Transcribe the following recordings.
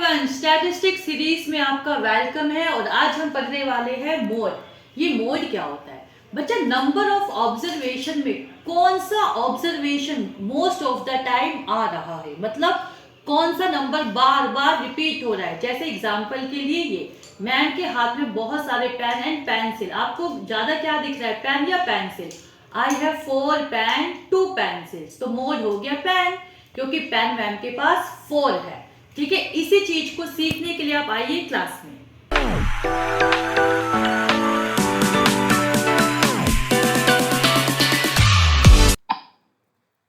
Everyone, statistics series में आपका welcome है। और आज हम पढ़ने वाले हैं मोड। ये मोड क्या होता है बच्चा? नंबर ऑफ ऑब्जर्वेशन में कौन सा observation most of the time आ रहा है, मतलब कौन सा नंबर बार बार रिपीट हो रहा है। जैसे एग्जांपल के लिए ये मैम के हाथ में बहुत सारे पेन एंड पेंसिल, आपको ज्यादा क्या दिख रहा है, पेन या pencil? I have 4 pen 2 pencils, तो मोड हो गया पेन, क्योंकि पेन मैम के पास 4 है। ठीक है, इसी चीज को सीखने के लिए आप आइए क्लास में।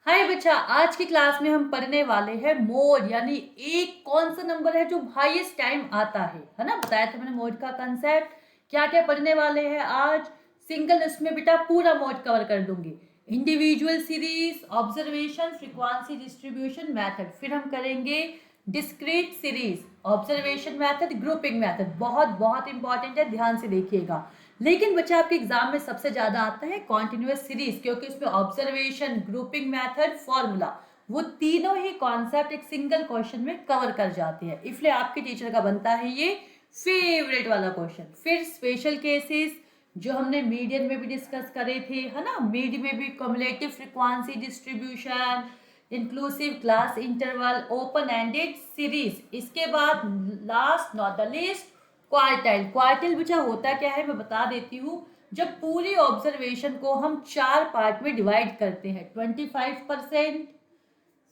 हाय बच्चा, आज की क्लास में हम पढ़ने वाले हैं मोड, यानी एक कौन सा नंबर है जो हाईएस्ट टाइम आता है ना। बताया था मैंने मोड का कंसेप्ट। क्या क्या पढ़ने वाले हैं आज? सिंगल उसमें बेटा पूरा मोड कवर कर दूंगी। Individual series, observation, frequency distribution method, फिर हम करेंगे discrete series, observation method, grouping method. बहुत बहुत इंपॉर्टेंट है, ध्यान से देखिएगा। लेकिन बच्चा आपके एग्जाम में सबसे ज्यादा आता है कॉन्टिन्यूअस सीरीज, क्योंकि उसमें ऑब्जर्वेशन, ग्रुपिंग मेथड, फॉर्मूला, वो तीनों ही कॉन्सेप्ट एक सिंगल क्वेश्चन में कवर कर जाते हैं। इसलिए आपके टीचर का बनता है ये फेवरेट वाला क्वेश्चन। फिर स्पेशल केसेस जो हमने मीडियन में भी डिस्कस करे थे, है ना। मीड में भी cumulative frequency distribution, inclusive class interval, open ended series. इसके बाद last not the least quartile. Quartile बच्चा होता क्या है मैं बता देती हूँ। जब पूरी ऑब्जर्वेशन को हम 4 पार्ट में डिवाइड करते हैं, 25%,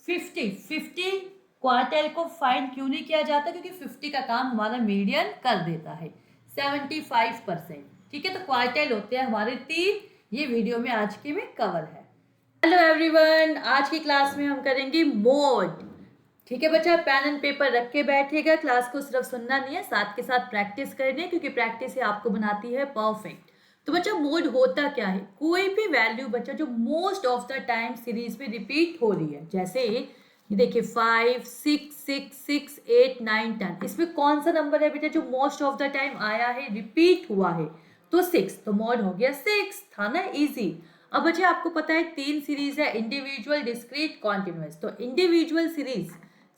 50 क्वार्टाइल को फाइंड क्यों नहीं किया जाता? क्योंकि 50 का काम हमारा मीडियन कर देता है। 75%, ठीक है। तो क्वार्टाइल होते हैं हमारे 3। ये वीडियो में आज के में कवर है। हेलो एवरीवन, आज की क्लास में हम करेंगे मोड। ठीक है बच्चा, पेन एंड पेपर रख के बैठेगा। क्लास को सिर्फ सुनना नहीं है, साथ के साथ प्रैक्टिस करनी है, क्योंकि प्रैक्टिस ही आपको बनाती है परफेक्ट। तो बच्चा मोड होता क्या है? कोई भी वैल्यू बच्चा जो most of the time series में रिपीट हो रही है। जैसे ये देखिए 5 6 6 6 8 9 10, इसमें कौन सा नंबर है बेटा जो मोस्ट ऑफ द टाइम आया है, रिपीट हुआ है? तो 6, तो मोड हो गया 6। था ना इजी। अब बच्चा आपको पता है 3 सीरीज है, इंडिविजुअल, डिस्क्रीट, कॉन्टिन्यूअस। तो इंडिविजुअल सीरीज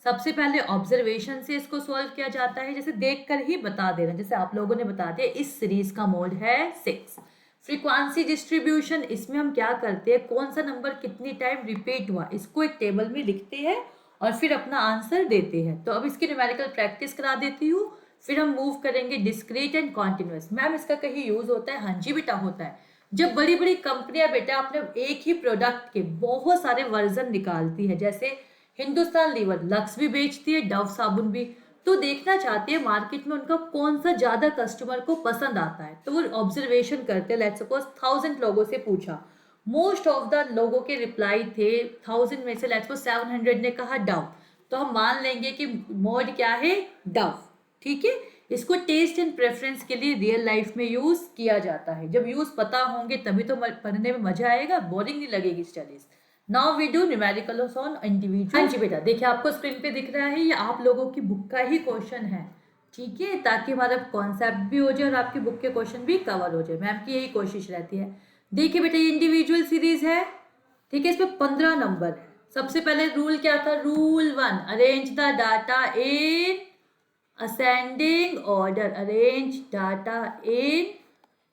सबसे पहले ऑब्जर्वेशन से इसको सॉल्व किया जाता है, जैसे देखकर ही बता देना, जैसे आप लोगों ने बता दिया इस सीरीज का मोड है 6। फ्रीक्वेंसी डिस्ट्रीब्यूशन, इसमें हम क्या करते हैं, कौन सा नंबर कितनी टाइम रिपीट हुआ इसको एक टेबल में लिखते हैं और फिर अपना आंसर देते हैं। तो अब इसकी न्यूमेरिकल प्रैक्टिस करा देती हूँ, फिर हम मूव करेंगे डिस्क्रीट एंड कॉन्टिन्यूअस। मैम इसका कहीं यूज होता है? हाँ जी बेटा होता है। जब बड़ी बड़ी कंपनियां बेटा अपने एक ही प्रोडक्ट के बहुत सारे वर्जन निकालती है, जैसे हिंदुस्तान लीवर लक्स भी बेचती है, डव साबुन भी, तो देखना चाहती है मार्केट में उनका कौन सा ज्यादा कस्टमर को पसंद आता है। तो वो ऑब्जर्वेशन करते हैं। लेट्स सपोज 1000 लोगों से पूछा, मोस्ट ऑफ द लोगों के रिप्लाई थे 1000 में से लेट्स सपोज 700 ने कहा डव, तो हम मान लेंगे कि मोड क्या है, डव। ठीक है, इसको टेस्ट एंड प्रेफरेंस के लिए रियल लाइफ में यूज किया जाता है। जब यूज पता होंगे तभी तो पढ़ने में मजा आएगा, बोरिंग नहीं लगेगी studies. Now we do numericals on individual. हाँ जी बेटा, देखिए आपको स्क्रीन पे दिख रहा है, ये आप लोगों की बुक का ही क्वेश्चन है। ठीक है, ताकि हमारा कॉन्सेप्ट भी हो जाए और आपकी बुक के क्वेश्चन भी कवर हो जाए। मैम की यही कोशिश रहती है। देखिए बेटा, ये इंडिविजुअल सीरीज है। ठीक है, इसमें 15 नंबर है। सबसे पहले रूल क्या था? Rule 1, arrange the data in ascending order, arrange data in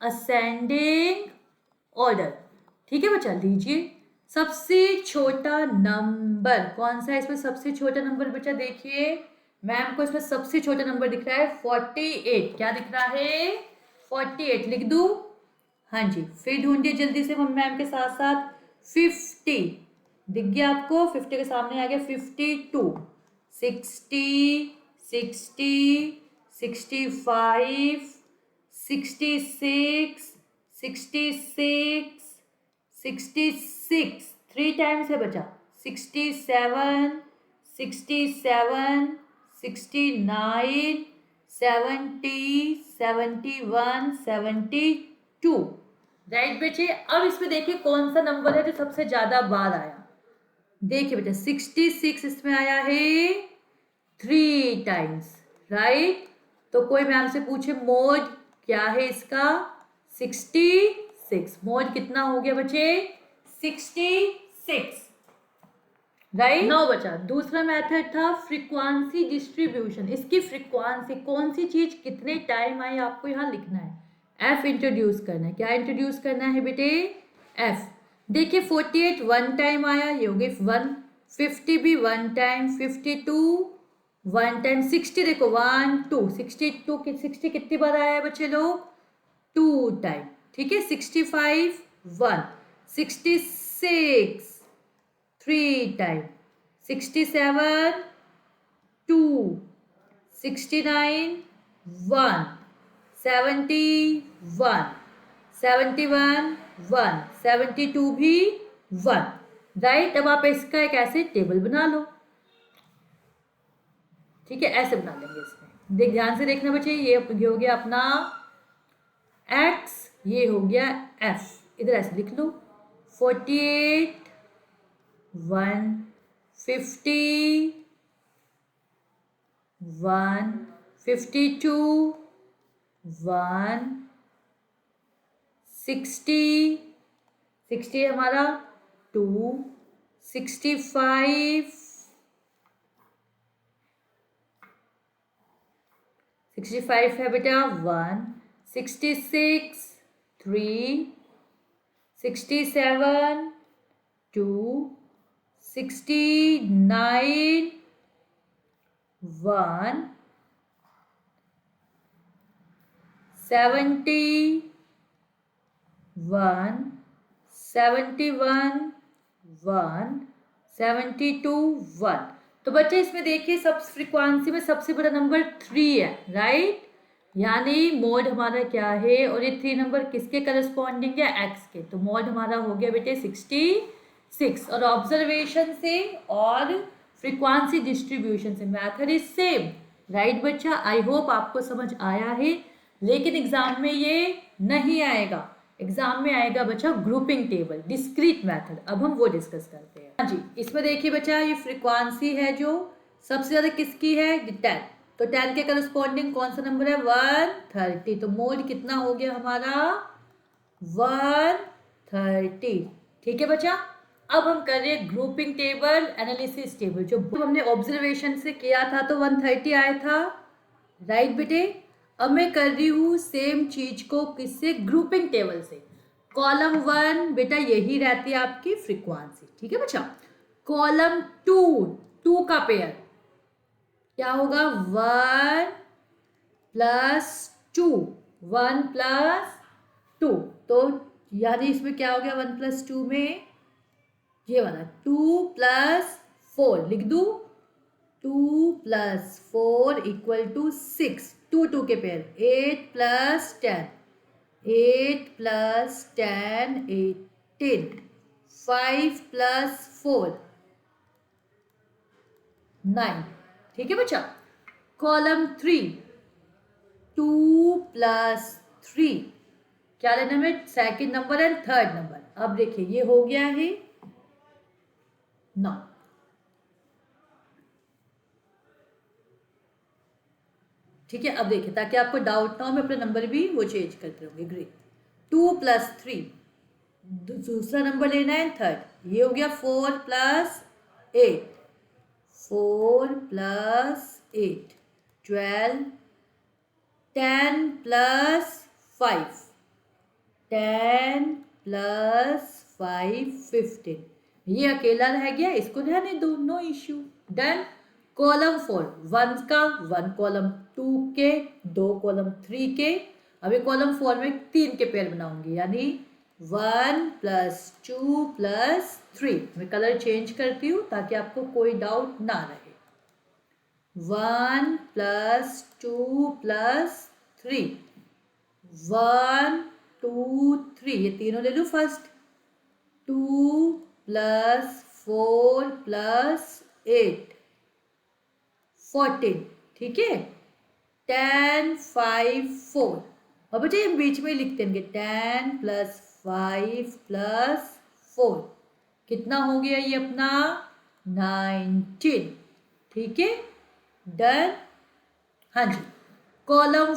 ascending order। ठीक है बच्चा, लीजिए सबसे छोटा नंबर कौन सा है इसमें? सबसे छोटा नंबर बच्चा देखिए, मैम को इसमें सबसे छोटा नंबर दिख रहा है 48। क्या दिख रहा है? 48 लिख दूं? हाँ जी, फिर ढूंढिए जल्दी से मैम के साथ साथ। 50 दिख गया आपको? 50 के सामने आ गया 52, 60, 60, 65, 66, 66, 66, 3 टाइम्स है बचा। 67, 67, 69, 70, 71, 72। राइट बेटे, अब इसमें देखिए कौन सा नंबर है जो सबसे ज्यादा बार आया। देखिए बेटा 66 इसमें आया है 3 टाइम्स, राइट। तो कोई मैम से पूछे मोड क्या है इसका? 66। मोड कितना हो गया बच्चे? 66। राइट। नाउ बचा दूसरा मेथड था फ्रीक्वेंसी डिस्ट्रीब्यूशन। इसकी फ्रीक्वेंसी कौन सी चीज कितने टाइम आई आपको यहाँ लिखना है, एफ इंट्रोड्यूस करना है। क्या इंट्रोड्यूस करना है बेटे, एफ। देखिए 48 वन टाइम आया, ये हो गई 1, 50 भी वन टाइम, 52 वन टाइम, 60 देखो 1 2, 62 60 कितनी बार आया है बच्चे लोग, 2 टाइम, ठीक है। 65 1, 66 3 टाइम, 67 2, 69 1, 70 1, 71 1, 72 भी 1, राइट। अब आप इसका एक ऐसे टेबल बना लो, ठीक है, ऐसे बना लेंगे। इसमें देख ध्यान से देखना बच्चे, ये हो गया अपना x, ये हो गया f, इधर ऐसे लिख लो 48 1, 50 1, 52 1, 60 60 हमारा 2, 65 65 है बेटा 1, 66 3, 67 2, 69 1, 70 1, 71 1, 72 1। तो बच्चे इसमें देखिए सब फ्रीक्वेंसी में सबसे बड़ा नंबर 3 है, राइट। यानी मोड हमारा क्या है, और ये 3 नंबर किसके करस्पॉन्डिंग है, एक्स के। तो मोड हमारा हो गया बेटे 66। और ऑब्जर्वेशन से और फ्रीक्वेंसी डिस्ट्रीब्यूशन से मैथड इज सेम, राइट बच्चा। आई होप आपको समझ आया है, लेकिन एग्जाम में ये नहीं आएगा। एग्जाम में आएगा बच्चा ग्रुपिंग टेबल, डिस्क्रीट मेथड। अब हम वो डिस्कस करते हैं। हाँ जी, इसमें देखिए बच्चा ये फ्रीक्वेंसी है जो सबसे ज्यादा किसकी है, 10। तो 10 के करस्पॉन्डिंग कौन सा नंबर है, 130। तो मोड कितना हो गया हमारा 130, ठीक है बच्चा। अब हम कर रहे हैं ग्रुपिंग टेबल, एनालिसिस टेबल। जो हमने ऑब्जर्वेशन से किया था तो 130 आया था, राइट बेटे। अब मैं कर रही हूँ सेम चीज को किससे, ग्रुपिंग टेबल से। कॉलम 1 बेटा यही रहती है आपकी फ्रीक्वेंसी, ठीक है बच्चा। कॉलम 2 का पेयर क्या होगा, 1 + 2, 1 + 2। तो यानी इसमें क्या हो गया, 1 + 2 में ये वाला 2 + 4 लिख दूं, 2 + 4 = 6। 2 2 के पेयर, 8 + 10, 8 + 10 18, 5 + 4 9, ठीक है बच्चा। कॉलम 3 2 + 3, क्या लेना है, second number and third number. अब देखिए ये हो गया है 9, ठीक है। अब देखिए ताकि आपको डाउट ना हो, मैं अपना नंबर भी वो चेंज करते रहूंगी, ग्रेट। 2 + 3, दूसरा नंबर लेना है थर्ड। ये हो गया 4 + 8, 4 + 8 12, 10 + 5, 10 + 5 15। ये अकेला रह गया, इसको रहने दो, नो इश्यू, डन। कॉलम 4 1 का 1 कॉलम 2 के, 2 कॉलम 3 के। अभी कॉलम 4 में 3 के पेयर बनाऊंगी, यानी 1 + 2 + 3। मैं कलर चेंज करती हूँ ताकि आपको कोई डाउट ना रहे। 1 + 2 + 3, 1 2 3, ये तीनों ले लूँ फर्स्ट। 2 + 4 + 8 14, ठीक है। 10 5 4। और बच्चे हम बीच में लिखते हैं 10 + 5 + 4 कितना हो गया, ये अपना 19, ठीक है, डन। हाँ जी। कॉलम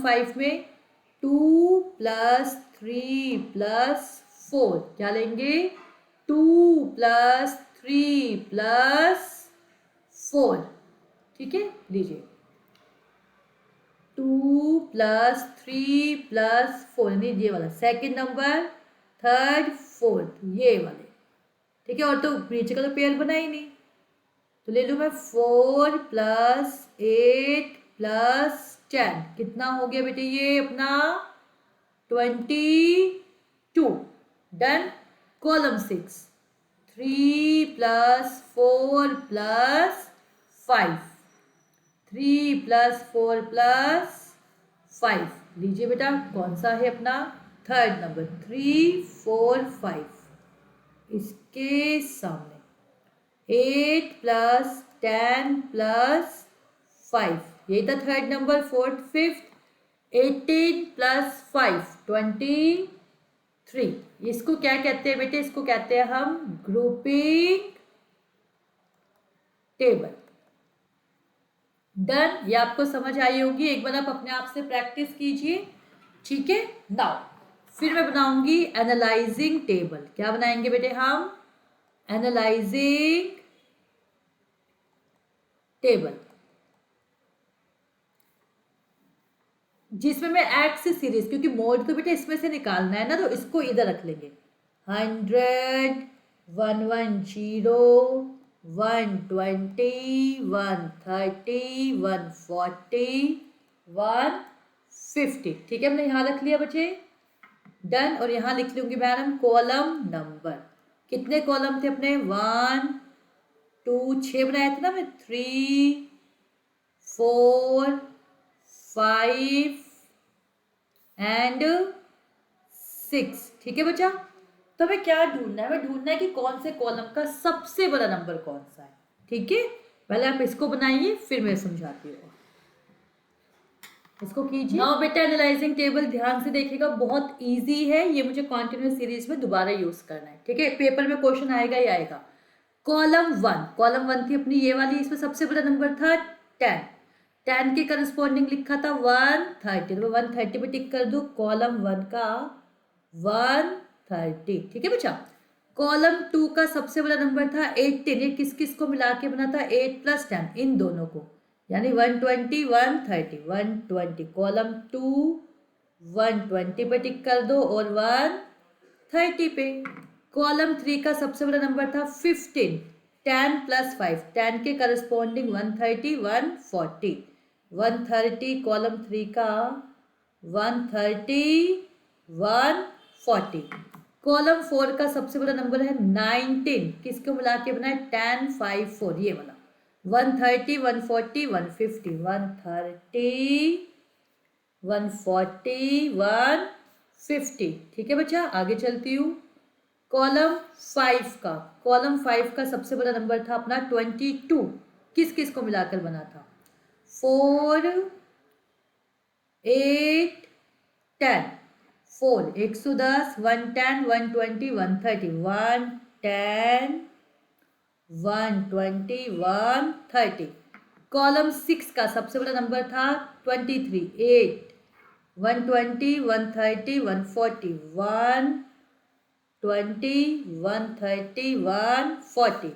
5 में 2 + 3 + 4 क्या लेंगे, 2 + 3+4, ठीक है, लीजिए 2+3+4, यानी ये वाला सेकंड नंबर, थर्ड, फोर्थ, ये वाले, ठीक है। और तो नीचे का तो पेयर बना ही नहीं, तो ले लूँ मैं 4+8+10, कितना हो गया बेटे ये अपना 22। डन। कॉलम 6, 3+4+5, 3+4+5, लीजिए बेटा कौन सा है अपना थर्ड नंबर, 3, 4, 5, इसके सामने 8+10+5, यही था थर्ड नंबर, फोर्थ, फिफ्थ, 18+5, 23। इसको क्या कहते हैं बेटे, इसको कहते हैं हम ग्रुपिंग टेबल। डन, ये आपको समझ आई होगी, एक बार आप अपने आप से प्रैक्टिस कीजिए, ठीक है। नाउ फिर मैं बनाऊंगी एनालाइजिंग टेबल। क्या बनाएंगे बेटे हम, एनालाइजिंग टेबल, जिसमें मैं एक्स सीरीज, क्योंकि मोड तो बेटा इसमें से निकालना है ना, तो इसको इधर रख लेंगे। 100, 110, 120, 130, 140, 150, ठीक है, हमने यहाँ रख लिया बच्चे। डन। और यहाँ लिख लूंगी मैडम कॉलम नंबर, कितने कॉलम थे अपने, 1, 2, 6 बनाए थे ना मैं, 3, 4, 5 एंड 6, ठीक है बच्चा। तो हमें क्या ढूंढना है, हमें ढूंढना है कि कौन से कॉलम का सबसे बड़ा नंबर कौन सा है, ठीक है। पहले आप इसको बनाइए, फिर मैं समझाती हूँ, इसको कीजिए। नाउ बेटा एनालाइजिंग टेबल ध्यान से देखिएगा, बहुत इजी है, ये मुझे कॉन्टिन्यूस सीरीज में दोबारा यूज करना है, ठीक है। पेपर में क्वेश्चन आएगा ही आएगा। कॉलम 1 थी अपनी ये वाली, इसमें सबसे बड़ा नंबर था 10, 10 के करस्पॉन्डिंग लिखा था 130, तो 130 पे टिक कर दो, कॉलम 1 का 130, ठीक है बच्चा। कॉलम 2 का सबसे बड़ा नंबर था 18, ये किस किस को मिला के बना था, 8+10, इन दोनों को, यानी 120, 130, 120, कॉलम 2 120 पे टिक कर दो और 130 पे। कॉलम 3 का सबसे बड़ा नंबर था 15, 10+5, 10 के करस्पॉन्डिंग 130, 140, 130, कॉलम 3 का 130, 140। कॉलम 4 का सबसे बड़ा नंबर है 19, किसको मिला के बना है, 10, 5, 4, ये वाला, 130, 140, 150, 130, 140, 150, ठीक है बच्चा। आगे चलती हूँ। कॉलम 5 का सबसे बड़ा नंबर था अपना 22, किस किस को मिलाकर बना था, 4, 8, 10, 4, 110, 110, 120, 130, 110, 120, 130। कॉलम 6 का सबसे बड़ा नंबर था 23, 8, 120, 130, 140, 120, 130, 140।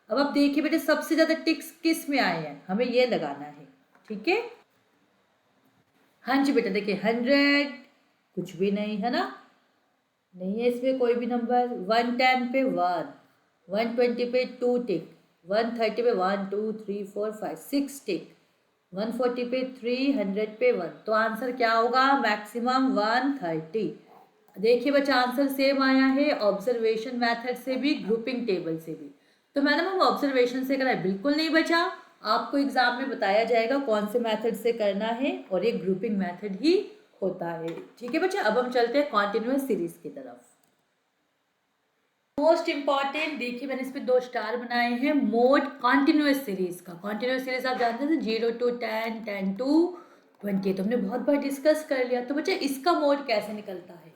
अब आप देखिए बेटे सबसे ज्यादा टिक्स किस में आए हैं, हमें ये लगाना है, ठीक है। हाँ जी बेटा देखिए 100 कुछ भी नहीं है ना, नहीं है इसमें कोई भी नंबर। 110 पे 1, 120 पे 2 टिक, 130 पे 1, 2, 3, 4, 5, 6 टिक, 140 पे 3, 100 पे 1, तो आंसर क्या होगा, मैक्सिमम 130। देखिए बच्चा आंसर सेम आया है, ऑब्जर्वेशन मेथड से भी, ग्रुपिंग टेबल से भी। तो मैडम हम ऑब्जर्वेशन से कराए, बिल्कुल नहीं बचा, आपको एग्जाम में बताया जाएगा कौन से मेथड से करना है, और ये ग्रुपिंग मेथड ही होता है, ठीक है बच्चा। अब हम चलते हैं कॉन्टिन्यूअस सीरीज की तरफ। मोस्ट इंपॉर्टेंट देखिए मैंने इस पे 2 स्टार बनाए हैं, मोड कॉन्टिन्यूअस सीरीज का। कॉन्टिन्यूअस सीरीज आप जानते हैं 0 to 10, 10 to 20, तो हमने बहुत बार डिस्कस कर लिया। तो बच्चा इसका मोड कैसे निकलता है,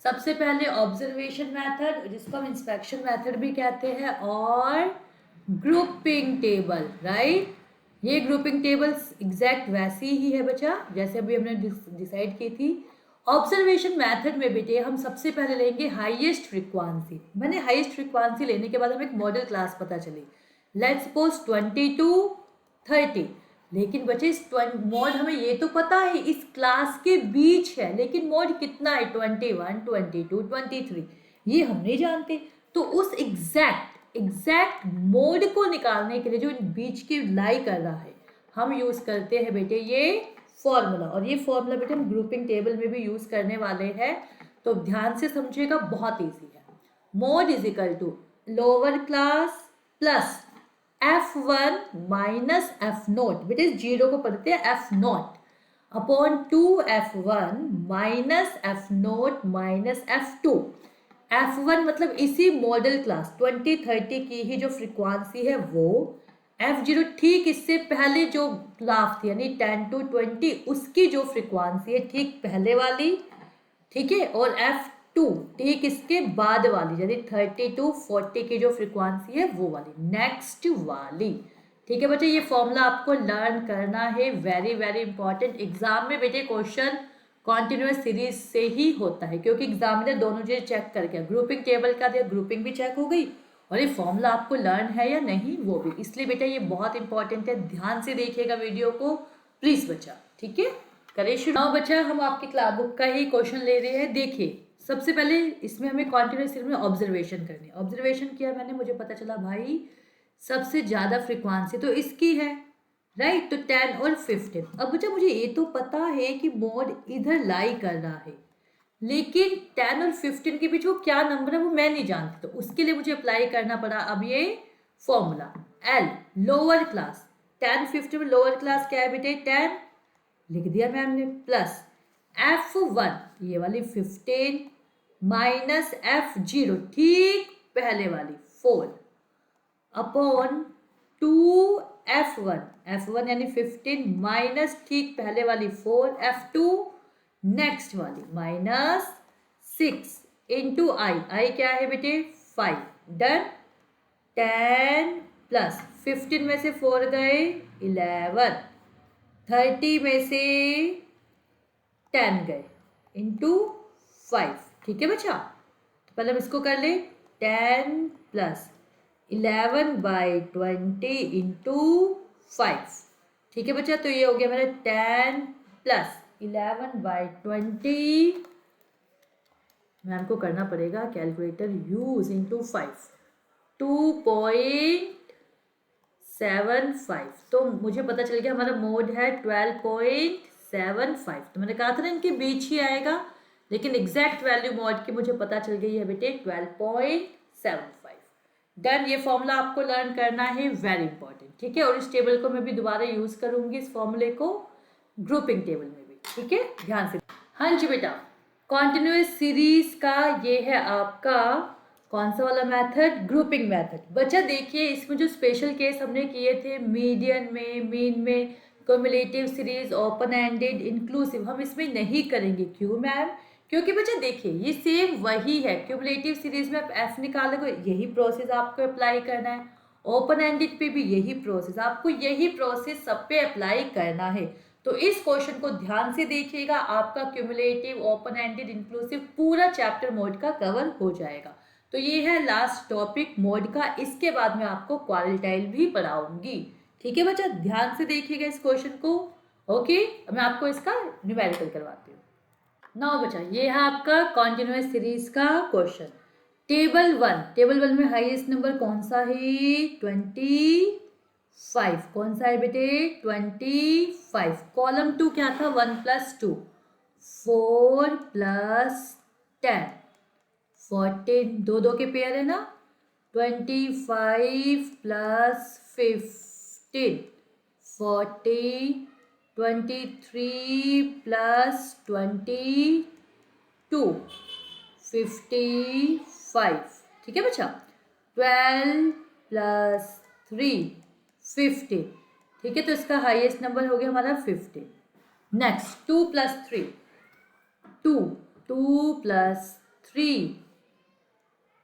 सबसे पहले ऑब्जर्वेशन मेथड, जिसको हम इंस्पेक्शन मेथड भी कहते हैं, और ग्रुपिंग टेबल, राइट। ये ग्रुपिंग टेबल एग्जैक्ट वैसी ही है बच्चा जैसे अभी हमने डिसाइड की थी। ऑब्जर्वेशन मेथड में बेटे हम सबसे पहले लेंगे हाईएस्ट फ्रीक्वेंसी। मैंने हाईएस्ट फ्रीक्वेंसी लेने के बाद हमें एक मॉडल क्लास पता चली, लेट्स सपोज 20 to 30। लेकिन बच्चे इस मोड हमें ये तो पता है इस क्लास के बीच है, लेकिन मोड कितना है 21, 22, 23, ये हम नहीं जानते। तो उस एग्जैक्ट मोड को निकालने के लिए जो इन बीच की लाई कर रहा है, हम यूज करते हैं बेटे ये फॉर्मूला। और ये फॉर्मूला बेटे हम ग्रुपिंग टेबल में भी यूज करने वाले हैं, तो ध्यान से समझिएगा, बहुत इजी है। Mode is equal to lower class plus F1 minus F0, बेटे जीरो को पढ़ते हैं F0 upon 2F1 minus F0 minus F2। F1 मतलब इसी मॉडल क्लास 2030 की ही जो फ्रीक्वेंसी है वो, F0 ठीक इससे पहले जो ग्राफ थी यानी 10 to 20 उसकी जो फ्रीक्वेंसी है ठीक पहले वाली, ठीक है, और F2 ठीक इसके बाद वाली यानी 30 to 40 की जो फ्रीक्वेंसी है वो वाली, नेक्स्ट वाली। ठीक है बच्चे, ये फॉर्मूला आपको लर्न करना है, वेरी वेरी इंपॉर्टेंट। एग्जाम में बेटे क्वेश्चन कॉन्टिन्यूस सीरीज से ही होता है, क्योंकि एग्जामिनर दोनों चीज चेक करके ग्रुपिंग टेबल का दिया, ग्रुपिंग भी चेक हो गई और ये फॉर्मूला आपको लर्न है या नहीं वो भी। इसलिए बेटा ये बहुत इंपॉर्टेंट है, ध्यान से देखिएगा वीडियो को प्लीज बच्चा। ठीक है, करें शुरू। नाउ बच्चा हम आपकी क्लास बुक का ही क्वेश्चन ले रहे हैं। देखिए सबसे पहले इसमें हमें कॉन्टिन्यूस सीरीज में ऑब्जर्वेशन करनी है। ऑब्जर्वेशन किया मैंने, मुझे पता चला भाई सबसे ज्यादा फ्रीक्वेंसी तो इसकी है, राइट, तो 10 और 15। अब बच्चा मुझे ये तो पता है कि मोड इधर लाई कर रहा है, लेकिन 10 और 15 के बीच वो क्या नंबर है वो मैं नहीं जानती, तो उसके लिए मुझे अप्लाई करना पड़ा अब ये फॉर्मूला L लोअर क्लास। 10 15 में लोअर क्लास क्या है बेटे 10, लिख दिया मैम ने, प्लस F1 ये वाली 15 माइनस F0 ठीक पहले वाली 4 अपॉन 2F1, F1 यानी 15 माइनस ठीक पहले वाली 4, F2 नेक्स्ट वाली माइनस 6 इंटू आई क्या है बेटे 5, डन। 10 प्लस 15 में से 4 गए 11, 30 में से 10 गए इंटू 5। ठीक है बच्चा, तो पहले हम इसको कर ले, 10 प्लस 11/20 इंटू 5। ठीक है बच्चा, तो ये हो गया मेरा 10 प्लस 11/20, मैम को करना पड़ेगा कैलकुलेटर यूज, इंटू 5, 2.75। तो मुझे पता चल गया हमारा मोड है 12.75। तो मैंने कहा था ना इनके बीच ही आएगा, लेकिन एग्जैक्ट वैल्यू मोड की मुझे पता चल गई है बेटे 12.75। डन, ये फॉर्मूला आपको लर्न करना है, वेरी इंपॉर्टेंट। ठीक है, और इस टेबल को मैं भी दोबारा यूज करूंगी इस फॉर्मूले को ग्रुपिंग टेबल में भी। ठीक है, ध्यान से। हाँ जी बेटा, कॉन्टिन्यूस सीरीज का ये है आपका कौन सा वाला मेथड, ग्रुपिंग मेथड। बच्चा देखिए इसमें जो स्पेशल केस हमने किए थे मीडियन में, मीन में, cumulative series, open ended, inclusive, हम इसमें नहीं करेंगे। क्यों मैम, क्योंकि बच्चा देखिए ये सेम वही है, क्युमुलेटिव सीरीज में आप एफ निकालोगे यही प्रोसेस आपको अप्लाई करना है, ओपन एंडेड पे भी यही प्रोसेस, आपको यही प्रोसेस सब पे अप्लाई करना है। तो इस क्वेश्चन को ध्यान से देखिएगा, आपका क्युमुलेटिव, ओपन एंडेड, इंक्लूसिव पूरा चैप्टर मोड का कवर हो जाएगा। तो ये है लास्ट टॉपिक मोड का, इसके बाद मैं आपको क्वालिटाइल भी पढ़ाऊंगी। ठीक है बच्चा, ध्यान से देखिएगा इस क्वेश्चन को। ओके, मैं आपको इसका न्यूमेरिकल करवाती हूँ। नाउ बच्चा ये है आपका कॉन्टिन्यूस सीरीज का क्वेश्चन। टेबल वन में हाईएस्ट नंबर कौन सा है 25, कौन सा है बेटे 25। कॉलम 2 क्या था 1 + 2, 4 + 10, 14, दो दो के पेयर है ना, 25 + 15, 40, 23 + 22, 55। ठीक है बच्चा, 12 + 3, 50। ठीक है, तो इसका हाईएस्ट नंबर हो गया हमारा 50। नेक्स्ट 2 + 3, 2 + 3,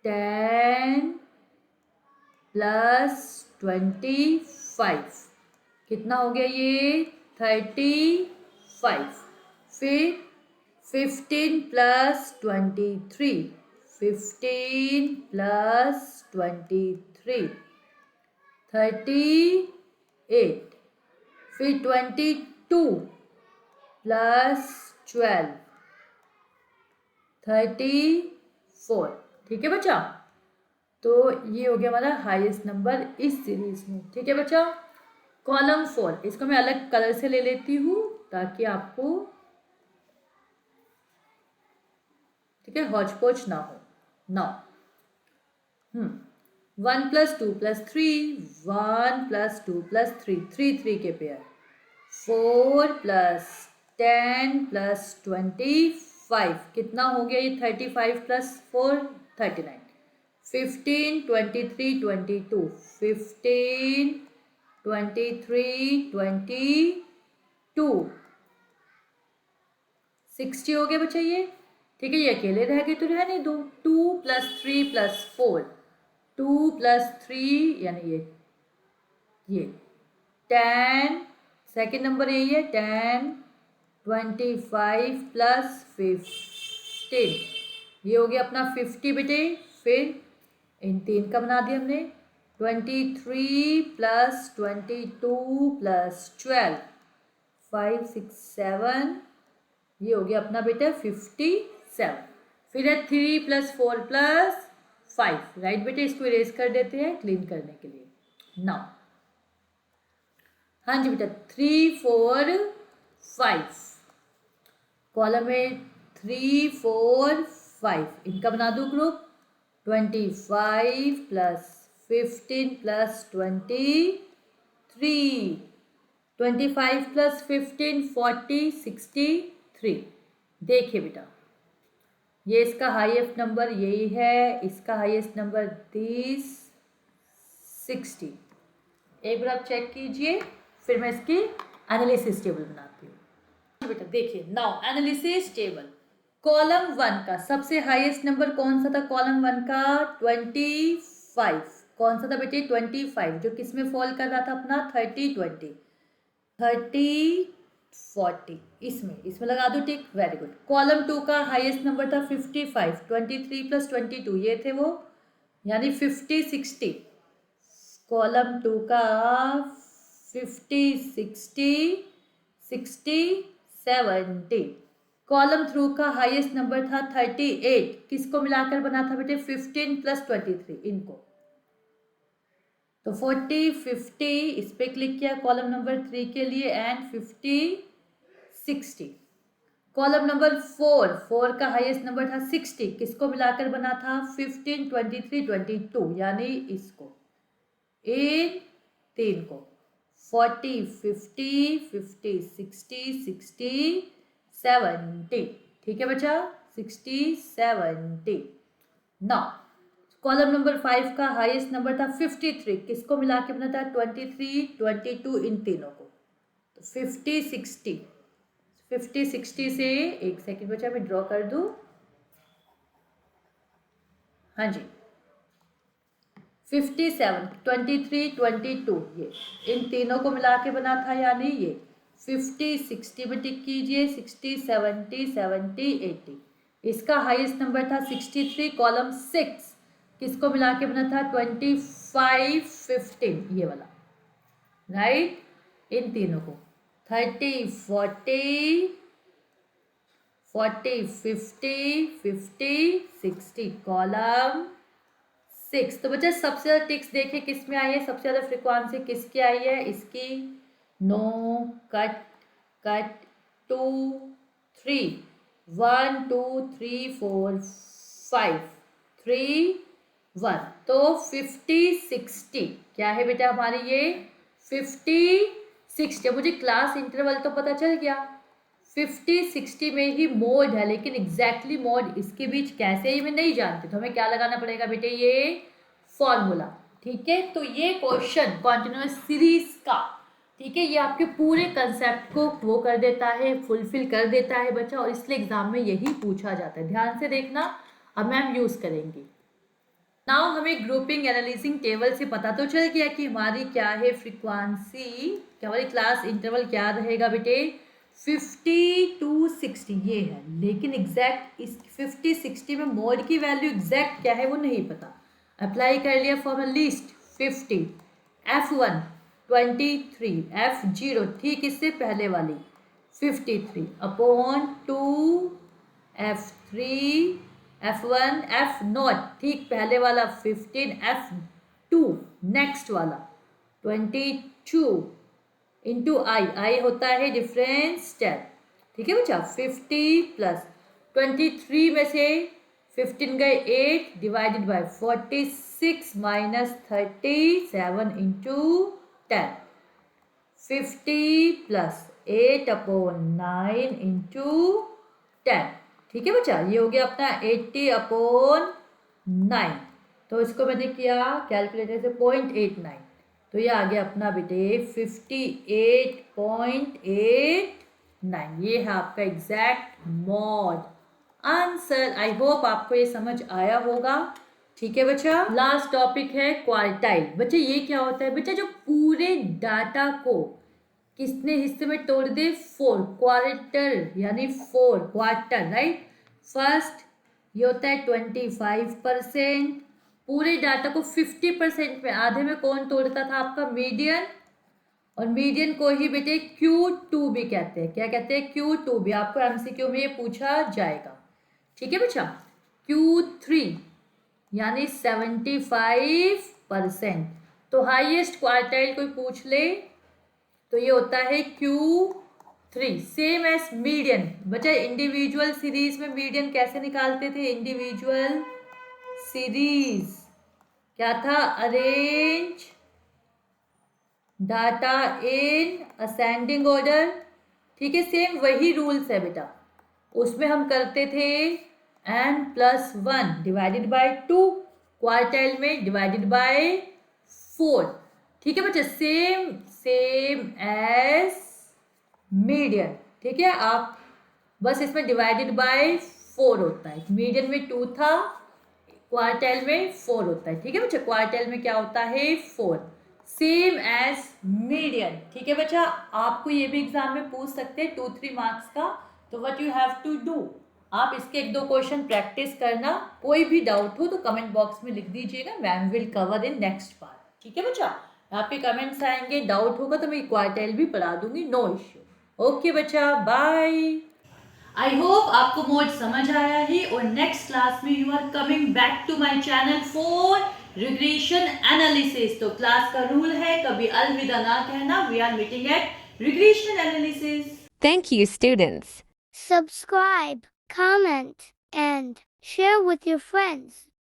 10 + 25, कितना हो गया ये 35। फिर 15 प्लस 23, 15 प्लस 23, 38, फिर 22 प्लस 12, 34। ठीक है बच्चा, तो ये हो गया हमारा हाईएस्ट नंबर इस सीरीज में। ठीक है बच्चा, कॉलम 4 इसको मैं अलग कलर से ले लेती हूँ ताकि आपको ठीक है हौच पोच ना हो। 1 प्लस 2 प्लस 3, 1 प्लस 2 प्लस 3, 3 के पेयर, 4 प्लस 10 प्लस 25, कितना हो गया ये 35 प्लस 4, 39, 15 23 22, 15 23 22, 60 हो गया बच्चा ये। ठीक है, ये अकेले रह गए तो रहने दो। 2 प्लस 3 प्लस 4, 2 प्लस 3 यानी ये 10, सेकेंड नंबर यही है 10, 25 प्लस 15, ये हो गया अपना 50 बेटे। फिर इन 3 का बना दिया हमने, 23 प्लस 22 प्लस 12, 5 6 7, ये हो गया अपना बेटा 57। फिर है 3 प्लस 4 प्लस 5, राइट बेटे, इसको इरेज कर देते हैं क्लीन करने के लिए। नाउ हाँ जी बेटा, 3 4 5, कॉलम में 3 4 5, इनका बना दो ग्रुप। 25 plus 15 plus 23, 25 plus 15 40 63। देखिए बेटा, ये इसका हाईएस्ट नंबर यही है, इसका हाईएस्ट नंबर 30 60। एक बार आप चेक कीजिए, फिर मैं इसकी एनालिसिस टेबल बनाती हूँ। बेटा देखिए, नाउ एनालिसिस टेबल, कॉलम 1 का सबसे हाईएस्ट नंबर कौन सा था? कॉलम 1 का 25, कौन सा था बेटे? 25, जो किस में फॉल कर रहा था अपना? 30 20 30 40, इसमें लगा दो टिक, वेरी गुड। कॉलम 2 का हाईएस्ट नंबर था 55, 23 प्लस 22 ये थे वो, यानी 50 60। कॉलम 2 का 50 60 60 70। कॉलम 3 का हाईएस्ट नंबर था 38, किसको मिलाकर बना था बेटे? 15 प्लस 23 इनको, तो 40 50 इस पे क्लिक किया कॉलम नंबर 3 के लिए, एंड 50 60। कॉलम नंबर 4 का हाईएस्ट नंबर था 60, किसको मिलाकर बना था? 15 23 22, यानी इसको, इन 3 को, 40 50 50 60 60 70। ठीक है बच्चा, 60 70। नाउ कॉलम नंबर 5 का हाईएस्ट नंबर था 53, किसको मिला के बना था? 23 22, इन तीनों को, तो 50 60। 50 60 से, एक सेकेंड बच्चा मैं ड्रॉ कर दूं, हाँ जी, 57 23 22, ये इन तीनों को मिला के बना था, यानी ये 50 60 में टिक कीजिए, 60 70 70 80। इसका हाईएस्ट नंबर था 63, कॉलम 6, किसको मिला के बना था? 25 15, ये वाला, राइट, इन तीनों को, 30 40 40 50 50 60, कॉलम 6। तो बच्चा सबसे ज़्यादा टिक्स देखिए किस में आई है, सबसे ज़्यादा फ्रिक्वेंसी किसकी आई है? इसकी, नो कट कट 2 3 1 2 3 4 5 3 1, तो 50 60 क्या है बेटा हमारी? ये 50 60। मुझे क्लास इंटरवल तो पता चल गया, 50 60 में ही मोड है, लेकिन एग्जैक्टली मोड इसके बीच कैसे ही मैं नहीं जानती, तो हमें क्या लगाना पड़ेगा बेटे? ये फॉर्मूला। ठीक है, तो ये क्वेश्चन कॉन्टिन्यूअस सीरीज का, ठीक है, ये आपके पूरे कंसेप्ट को वो कर देता है, फुलफिल कर देता है बच्चा, और इसलिए एग्जाम में यही पूछा जाता है। ध्यान से देखना, अब मैम यूज करेंगी। नाउ हमें ग्रुपिंग एनालिसिंग टेबल से पता तो चल गया कि हमारी क्या है फ्रीक्वेंसी, क्या हमारी क्लास इंटरवल क्या रहेगा बेटे? 50 to 60 ये है, लेकिन एग्जैक्ट इस 50 60 में मोड की वैल्यू एग्जैक्ट क्या है वो नहीं पता। अप्लाई कर लिया फॉर्मूला लिस्ट 50, F1 23, F0 ठीक इससे पहले वाली 53 अपॉन 2 F3 F1 F0 ठीक पहले वाला 15 F2 नेक्स्ट वाला 22 इंटू आई होता है डिफरेंस स्टेप। ठीक है बच्चा, 50 प्लस 23 में से 15 गए 8 divided by 46 minus 37 into 10, 50 plus 8 upon 9 into 10। ठीक है बच्चा, ये हो गया अपना 80 अपॉन 9। तो इसको मैंने किया कैलकुलेटर से 0.89, तो ये आ गया अपना बेटे 58.89। ये है आपका एग्जैक्ट मॉड आंसर। आई होप आपको ये समझ आया होगा। ठीक है बच्चा, लास्ट टॉपिक है क्वार्टाइल। बच्चे ये क्या होता है बच्चा, जो पूरे डाटा को किसने हिस्से में तोड़ दे, 4 क्वार्टर यानी 4 क्वार्टर, राइट। फर्स्ट ये होता है 25%, पूरे डाटा को 50% में, आधे में कौन तोड़ता था आपका, मीडियन। और मीडियन को ही बेटे Q2 भी कहते हैं। क्या कहते हैं, Q2 भी। आपको MCQ में ये पूछा जाएगा। ठीक है बच्चा, Q3 यानी 75%। तो हाईएस्ट क्वार्टाइल कोई पूछ ले तो ये होता है Q3, सेम एज मीडियन। बच्चा इंडिविजुअल सीरीज में मीडियन कैसे निकालते थे, इंडिविजुअल सीरीज क्या था, arrange data in ascending order. ठीक है, सेम वही रूल्स है बेटा। उसमें हम करते थे n+1 डिवाइडेड बाय 2, क्वार्टाइल में डिवाइडेड बाय 4। ठीक है बच्चा, सेम एज मीडियन। ठीक है, आप बस इसमें डिवाइडेड बाय 4 होता है। मीडियन में 2 था, क्वार्टाइल में 4 होता है। ठीक है बच्चा, क्वार्टाइल में क्या होता है, 4, सेम एज मीडियन। ठीक है बच्चा, आपको ये भी एग्जाम में पूछ सकते हैं 2-3 मार्क्स का। तो what you have to do, आप इसके 1-2 क्वेश्चन प्रैक्टिस करना। कोई भी डाउट हो तो कमेंट बॉक्स में लिख दीजिएगा, ma'am will cover in next part. ठीक है बच्चा, आपके कमेंट्स आएंगे, डाउट होगा तो मैं क्वार्टाइल भी पढ़ा दूंगी, नो इश्यू। ओके बच्चा, बाय। आई होप आपको मोड समझ आया है और नेक्स्ट क्लास में you are coming back to my channel for regression analysis. तो क्लास का रूल है कभी अलविदा ना कहना। We are meeting at regression analysis. Thank you, students. Subscribe, comment, and share with your friends.